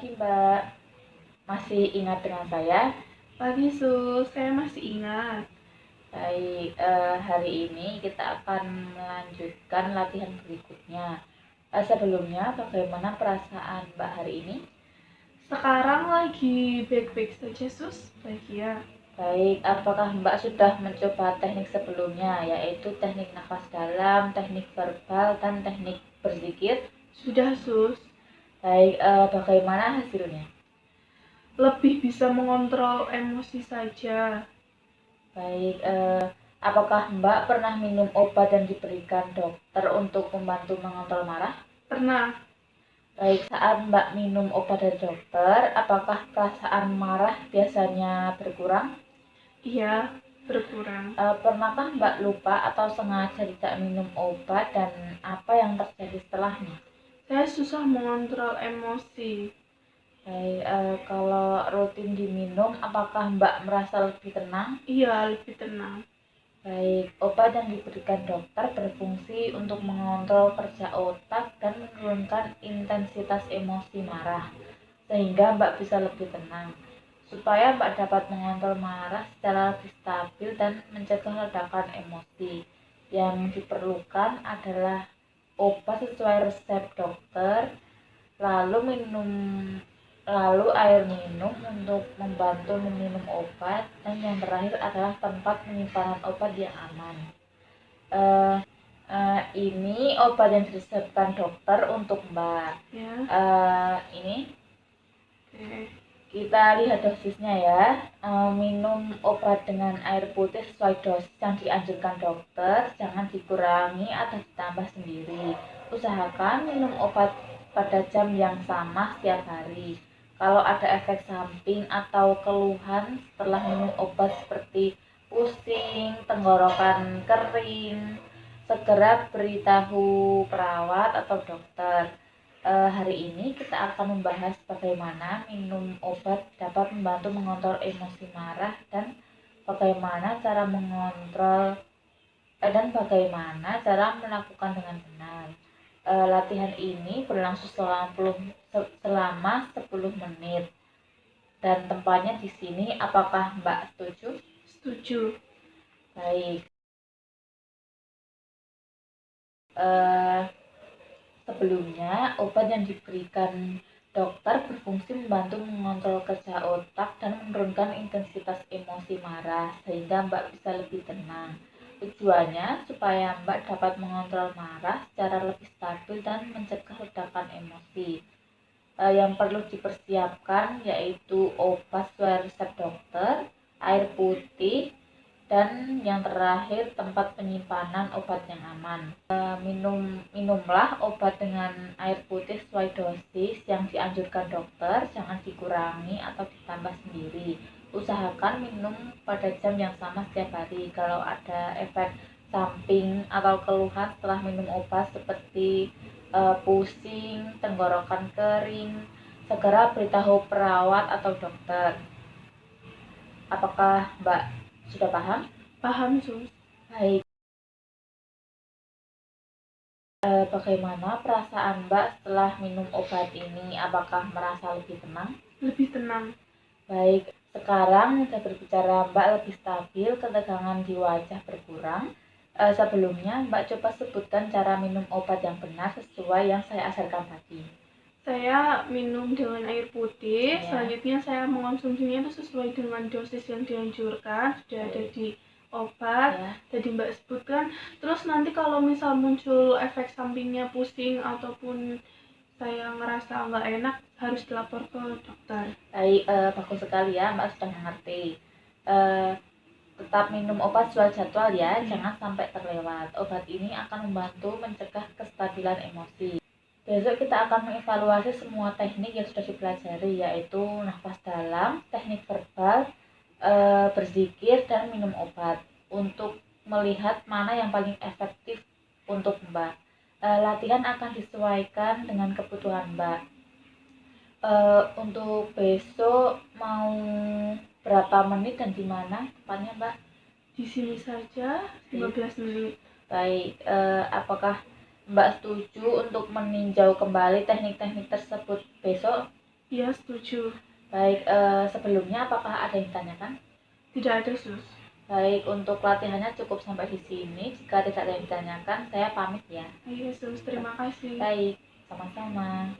pagi, Mbak. Masih ingat dengan saya? Pagi Sus, saya masih ingat. Baik, hari ini kita akan melanjutkan latihan berikutnya. Sebelumnya, bagaimana perasaan Mbak hari ini? Sekarang lagi baik-baik saja Sus, bahagia. Baik, apakah Mbak sudah mencoba teknik sebelumnya, yaitu teknik nafas dalam, teknik verbal, dan teknik berzikir? Sudah Sus, Baik, bagaimana hasilnya? lebih bisa mengontrol emosi saja. Baik, apakah Mbak pernah minum obat yang diberikan dokter untuk membantu mengontrol marah? Pernah, Baik, saat Mbak minum obat dari dokter, apakah perasaan marah biasanya berkurang? iya, berkurang. Pernahkah Mbak lupa atau sengaja tidak minum obat dan apa yang terjadi setelahnya? Saya susah mengontrol emosi. Baik, kalau rutin diminum, apakah Mbak merasa lebih tenang? Iya, lebih tenang. Baik, obat yang diberikan dokter berfungsi untuk mengontrol kerja otak dan menurunkan intensitas emosi marah, sehingga Mbak bisa lebih tenang. Supaya Mbak dapat mengontrol marah secara lebih stabil dan mencegah ledakan emosi, yang diperlukan adalah obat sesuai resep dokter, lalu minum lalu air minum untuk membantu meminum obat, dan yang terakhir adalah tempat penyimpanan obat yang aman. Ini obat yang diresepkan dokter untuk Mbak. Ya, Ini oke. kita lihat dosisnya ya. Minum obat dengan air putih sesuai dosis yang dianjurkan dokter, jangan dikurangi atau ditambah sendiri. Usahakan minum obat pada jam yang sama setiap hari. Kalau ada efek samping atau keluhan setelah minum obat seperti pusing, tenggorokan kering, segera beritahu perawat atau dokter. Hari ini kita akan membahas bagaimana minum obat dapat membantu mengontrol emosi marah dan bagaimana cara melakukan dengan benar. Latihan ini berlangsung selama 10 menit dan tempatnya di sini. Apakah Mbak setuju? Setuju. Baik. Sebelumnya, obat yang diberikan dokter berfungsi membantu mengontrol kerja otak dan menurunkan intensitas emosi marah, sehingga Mbak bisa lebih tenang. Tujuannya supaya Mbak dapat mengontrol marah secara lebih stabil dan mencegah ledakan emosi. Yang perlu dipersiapkan yaitu obat sesuai resep dokter, air putih, dan yang terakhir tempat penyimpanan obat yang aman. Minumlah obat dengan air putih sesuai dosis yang dianjurkan dokter, jangan dikurangi atau ditambah sendiri. Usahakan minum pada jam yang sama setiap hari. Kalau ada efek samping atau keluhan setelah minum obat seperti pusing, tenggorokan kering, segera beritahu perawat atau dokter. Apakah Mbak sudah paham? Paham Sus. Baik. Bagaimana perasaan Mbak setelah minum obat ini? Apakah merasa lebih tenang? Lebih tenang. Baik, sekarang sudah berbicara Mbak lebih stabil, ketegangan di wajah berkurang. Sebelumnya Mbak coba sebutkan cara minum obat yang benar sesuai yang saya ajarkan tadi. Saya minum dengan air putih, Ya. selanjutnya saya mengonsumsinya itu sesuai dengan dosis yang dianjurkan, sudah ada di obat, Ya. tadi Mbak sebutkan. Terus nanti kalau misal muncul efek sampingnya pusing ataupun saya ngerasa nggak enak, harus dilapor ke dokter. Baik, bagus sekali ya Mbak sudah mengerti. Tetap minum obat sesuai jadwal ya, jangan sampai terlewat. Obat ini akan membantu mencegah kestabilan emosi. Besok kita akan mengevaluasi semua teknik yang sudah dipelajari, yaitu nafas dalam, teknik verbal, berzikir, dan minum obat, untuk melihat mana yang paling efektif untuk Mbak. Latihan akan disesuaikan dengan kebutuhan Mbak. Untuk besok mau berapa menit dan di mana tempatnya Mbak? Di sini saja 15 menit. Baik, apakah Mbak setuju untuk meninjau kembali teknik-teknik tersebut besok? Iya, setuju. Baik, sebelumnya apakah ada yang ditanyakan? Tidak ada, Sus. Baik, untuk latihannya cukup sampai di sini. Jika tidak ada yang ditanyakan, saya pamit ya. Iya, Sus. Terima kasih. Baik, sama-sama.